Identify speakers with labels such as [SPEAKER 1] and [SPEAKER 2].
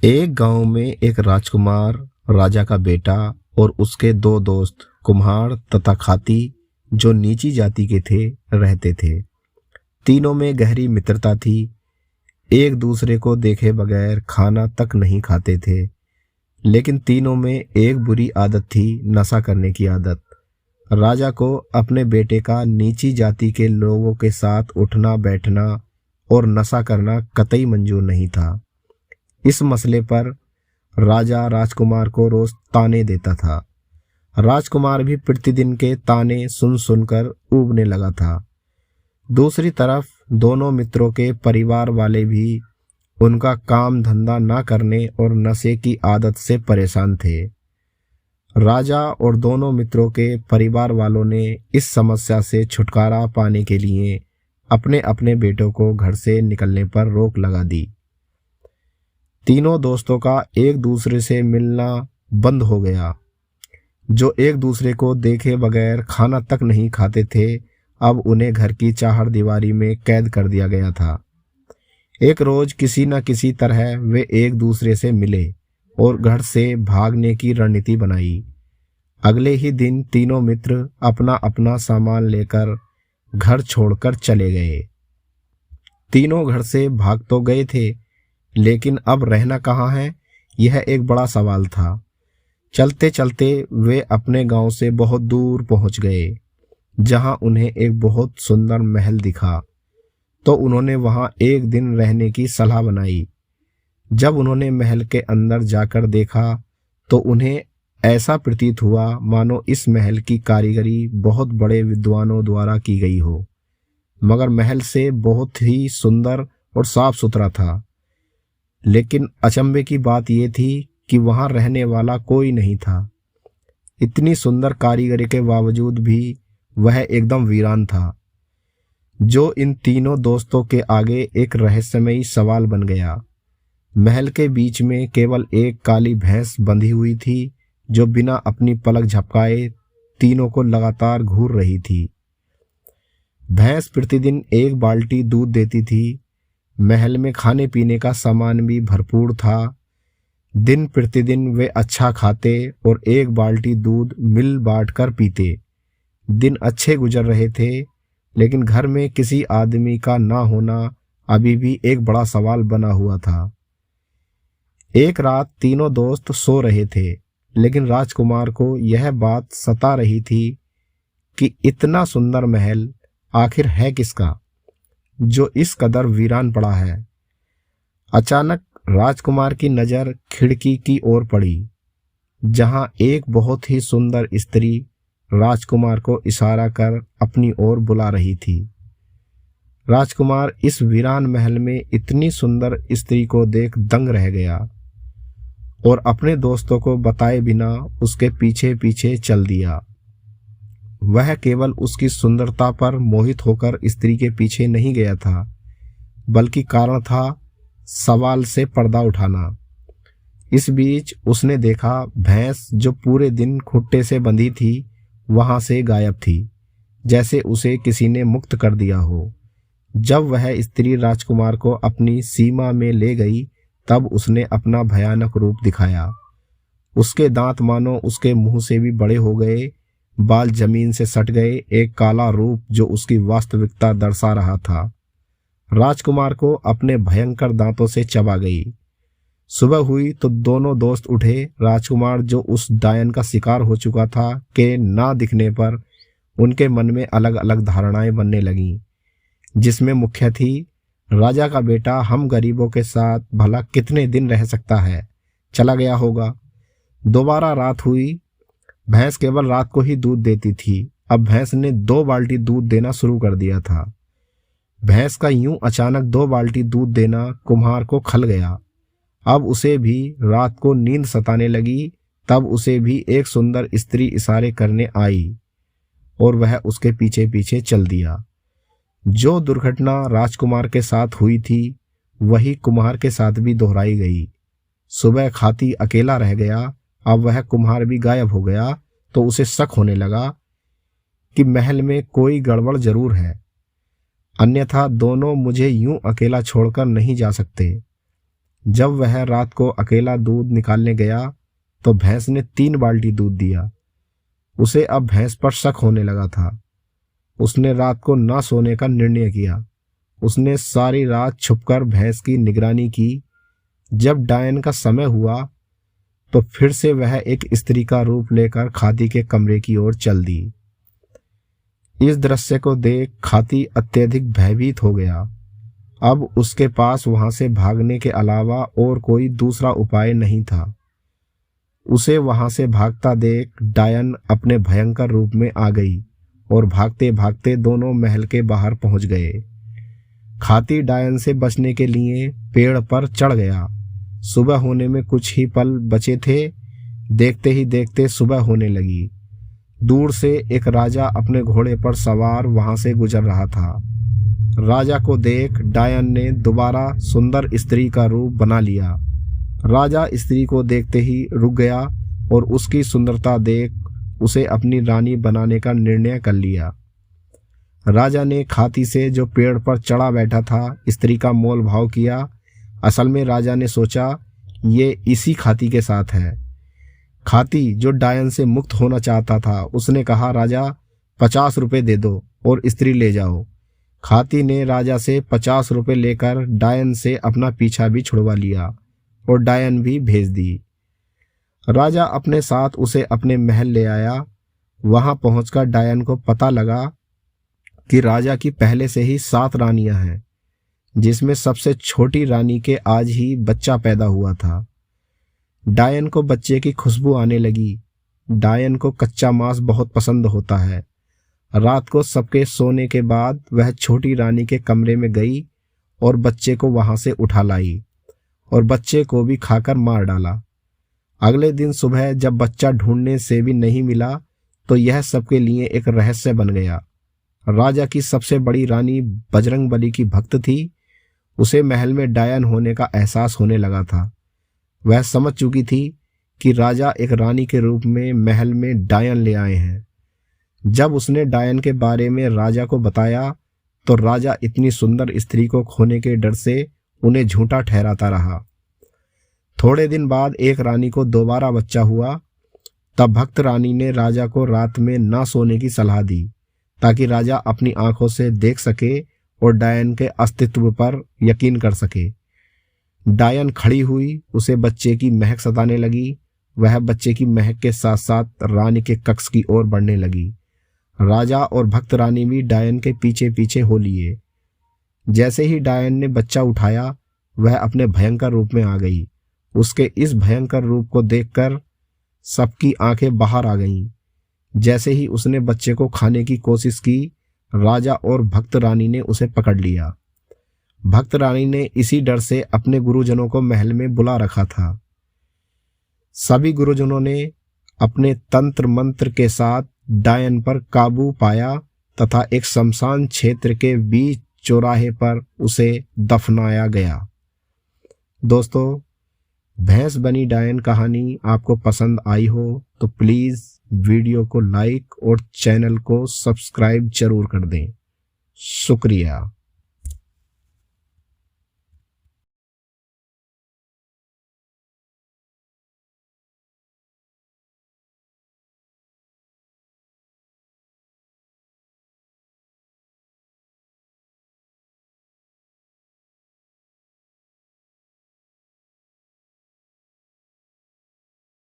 [SPEAKER 1] एक गांव में एक राजकुमार, राजा का बेटा और उसके दो दोस्त कुम्हार तथा खाती, जो नीची जाति के थे, रहते थे। तीनों में गहरी मित्रता थी। एक दूसरे को देखे बगैर खाना तक नहीं खाते थे। लेकिन तीनों में एक बुरी आदत थी, नशा करने की आदत। राजा को अपने बेटे का नीची जाति के लोगों के साथ उठना बैठना और नशा करना कतई मंजूर नहीं था। इस मसले पर राजा राजकुमार को रोज ताने देता था। राजकुमार भी प्रतिदिन के ताने सुन सुनकर ऊबने लगा था। दूसरी तरफ दोनों मित्रों के परिवार वाले भी उनका काम धंधा न करने और नशे की आदत से परेशान थे। राजा और दोनों मित्रों के परिवार वालों ने इस समस्या से छुटकारा पाने के लिए अपने अपने बेटों को घर से निकलने पर रोक लगा दी। तीनों दोस्तों का एक दूसरे से मिलना बंद हो गया। जो एक दूसरे को देखे बगैर खाना तक नहीं खाते थे, अब उन्हें घर की चार दीवारी में कैद कर दिया गया था। एक रोज किसी न किसी तरह वे एक दूसरे से मिले और घर से भागने की रणनीति बनाई। अगले ही दिन तीनों मित्र अपना अपना सामान लेकर घर छोड़कर चले गए। तीनों घर से भाग तो गए थे, लेकिन अब रहना कहाँ है, यह एक बड़ा सवाल था। चलते चलते वे अपने गांव से बहुत दूर पहुंच गए, जहां उन्हें एक बहुत सुंदर महल दिखा। तो उन्होंने वहां एक दिन रहने की सलाह बनाई। जब उन्होंने महल के अंदर जाकर देखा तो उन्हें ऐसा प्रतीत हुआ मानो इस महल की कारीगरी बहुत बड़े विद्वानों द्वारा की गई हो, मगर महल से बहुत ही सुंदर और साफ सुथरा था। लेकिन अचंभे की बात यह थी कि वहां रहने वाला कोई नहीं था। इतनी सुंदर कारीगरी के बावजूद भी वह एकदम वीरान था, जो इन तीनों दोस्तों के आगे एक रहस्यमयी सवाल बन गया। महल के बीच में केवल एक काली भैंस बंधी हुई थी, जो बिना अपनी पलक झपकाए तीनों को लगातार घूर रही थी। भैंस प्रतिदिन एक बाल्टी दूध देती थी। महल में खाने पीने का सामान भी भरपूर था। दिन प्रतिदिन वे अच्छा खाते और एक बाल्टी दूध मिल बांट कर पीते। दिन अच्छे गुजर रहे थे, लेकिन घर में किसी आदमी का ना होना अभी भी एक बड़ा सवाल बना हुआ था। एक रात तीनों दोस्त सो रहे थे, लेकिन राजकुमार को यह बात सता रही थी कि इतना सुंदर महल आखिर है किसका, जो इस कदर वीरान पड़ा है। अचानक राजकुमार की नज़र खिड़की की ओर पड़ी, जहां एक बहुत ही सुंदर स्त्री राजकुमार को इशारा कर अपनी ओर बुला रही थी। राजकुमार इस वीरान महल में इतनी सुंदर स्त्री को देख दंग रह गया और अपने दोस्तों को बताए बिना उसके पीछे पीछे चल दिया। वह केवल उसकी सुंदरता पर मोहित होकर स्त्री के पीछे नहीं गया था, बल्कि कारण था सवाल से पर्दा उठाना। इस बीच उसने देखा भैंस, जो पूरे दिन खुट्टे से बंधी थी, वहां से गायब थी, जैसे उसे किसी ने मुक्त कर दिया हो। जब वह स्त्री राजकुमार को अपनी सीमा में ले गई, तब उसने अपना भयानक रूप दिखाया। उसके दांत मानो उसके मुंह से भी बड़े हो गए, बाल जमीन से सट गए, एक काला रूप जो उसकी वास्तविकता दर्शा रहा था। राजकुमार को अपने भयंकर दांतों से चबा गई। सुबह हुई तो दोनों दोस्त उठे। राजकुमार, जो उस डायन का शिकार हो चुका था, के ना दिखने पर उनके मन में अलग अलग धारणाएं बनने लगीं, जिसमें मुख्य थी, राजा का बेटा हम गरीबों के साथ भला कितने दिन रह सकता है, चला गया होगा। दोबारा रात हुई। भैंस केवल रात को ही दूध देती थी, अब भैंस ने 2 बाल्टी दूध देना शुरू कर दिया था। भैंस का यूं अचानक 2 बाल्टी दूध देना कुम्हार को खल गया। अब उसे भी रात को नींद सताने लगी। तब उसे भी एक सुंदर स्त्री इशारे करने आई और वह उसके पीछे पीछे चल दिया। जो दुर्घटना राजकुमार के साथ हुई थी, वही कुम्हार के साथ भी दोहराई गई। सुबह खाती अकेला रह गया। अब वह कुम्हार भी गायब हो गया, तो उसे शक होने लगा कि महल में कोई गड़बड़ जरूर है, अन्यथा दोनों मुझे यूं अकेला छोड़कर नहीं जा सकते। जब वह रात को अकेला दूध निकालने गया तो भैंस ने 3 बाल्टी दूध दिया। उसे अब भैंस पर शक होने लगा था। उसने रात को ना सोने का निर्णय किया। उसने सारी रात छुपकर भैंस की निगरानी की। जब डायन का समय हुआ तो फिर से वह एक स्त्री का रूप लेकर खाती के कमरे की ओर चल दी। इस दृश्य को देख खाती अत्यधिक भयभीत हो गया। अब उसके पास वहां से भागने के अलावा और कोई दूसरा उपाय नहीं था। उसे वहां से भागता देख डायन अपने भयंकर रूप में आ गई और भागते भागते दोनों महल के बाहर पहुंच गए। खाती डायन से बचने के लिए पेड़ पर चढ़ गया। सुबह होने में कुछ ही पल बचे थे। देखते ही देखते सुबह होने लगी। दूर से एक राजा अपने घोड़े पर सवार वहां से गुजर रहा था। राजा को देख डायन ने दोबारा सुंदर स्त्री का रूप बना लिया। राजा स्त्री को देखते ही रुक गया और उसकी सुंदरता देख उसे अपनी रानी बनाने का निर्णय कर लिया। राजा ने खाती से जो पेड़ पर चढ़ा बैठा था स्त्री का मोल भाव किया। असल में राजा ने सोचा ये इसी खाती के साथ है। खाती जो डायन से मुक्त होना चाहता था उसने कहा, राजा 50 रुपये दे दो और स्त्री ले जाओ। खाती ने राजा से 50 रुपये लेकर डायन से अपना पीछा भी छुड़वा लिया और डायन भी भेज दी। राजा अपने साथ उसे अपने महल ले आया। वहां पहुंचकर डायन को पता लगा कि राजा की पहले से ही 7 रानियां हैं, जिसमें सबसे छोटी रानी के आज ही बच्चा पैदा हुआ था। डायन को बच्चे की खुशबू आने लगी। डायन को कच्चा मांस बहुत पसंद होता है। रात को सबके सोने के बाद वह छोटी रानी के कमरे में गई और बच्चे को वहां से उठा लाई और बच्चे को भी खाकर मार डाला। अगले दिन सुबह जब बच्चा ढूंढने से भी नहीं मिला तो यह सबके लिए एक रहस्य बन गया। राजा की सबसे बड़ी रानी बजरंगबली की भक्त थी। उसे महल में डायन होने का एहसास होने लगा था। वह समझ चुकी थी कि राजा एक रानी के रूप में महल में डायन ले आए हैं। जब उसने डायन के बारे में राजा को बताया तो राजा इतनी सुंदर स्त्री को खोने के डर से उन्हें झूठा ठहराता रहा। थोड़े दिन बाद एक रानी को दोबारा बच्चा हुआ। तब भक्त रानी ने राजा को रात में ना सोने की सलाह दी ताकि राजा अपनी आंखों से देख सके और डायन के अस्तित्व पर यकीन कर सके। डायन खड़ी हुई, उसे बच्चे की महक सताने लगी। वह बच्चे की महक के साथ साथ रानी के कक्ष की ओर बढ़ने लगी। राजा और भक्त रानी भी डायन के पीछे पीछे हो लिए। जैसे ही डायन ने बच्चा उठाया वह अपने भयंकर रूप में आ गई। उसके इस भयंकर रूप को देखकर सबकी आंखें बाहर आ गईं। जैसे ही उसने बच्चे को खाने की कोशिश की राजा और भक्त रानी ने उसे पकड़ लिया। भक्त रानी ने इसी डर से अपने गुरुजनों को महल में बुला रखा था। सभी गुरुजनों ने अपने तंत्र मंत्र के साथ डायन पर काबू पाया तथा एक शमशान क्षेत्र के बीच चौराहे पर उसे दफनाया गया। दोस्तों, भैंस बनी डायन कहानी आपको पसंद आई हो तो प्लीज़ वीडियो को लाइक और चैनल को सब्सक्राइब जरूर कर दें। शुक्रिया।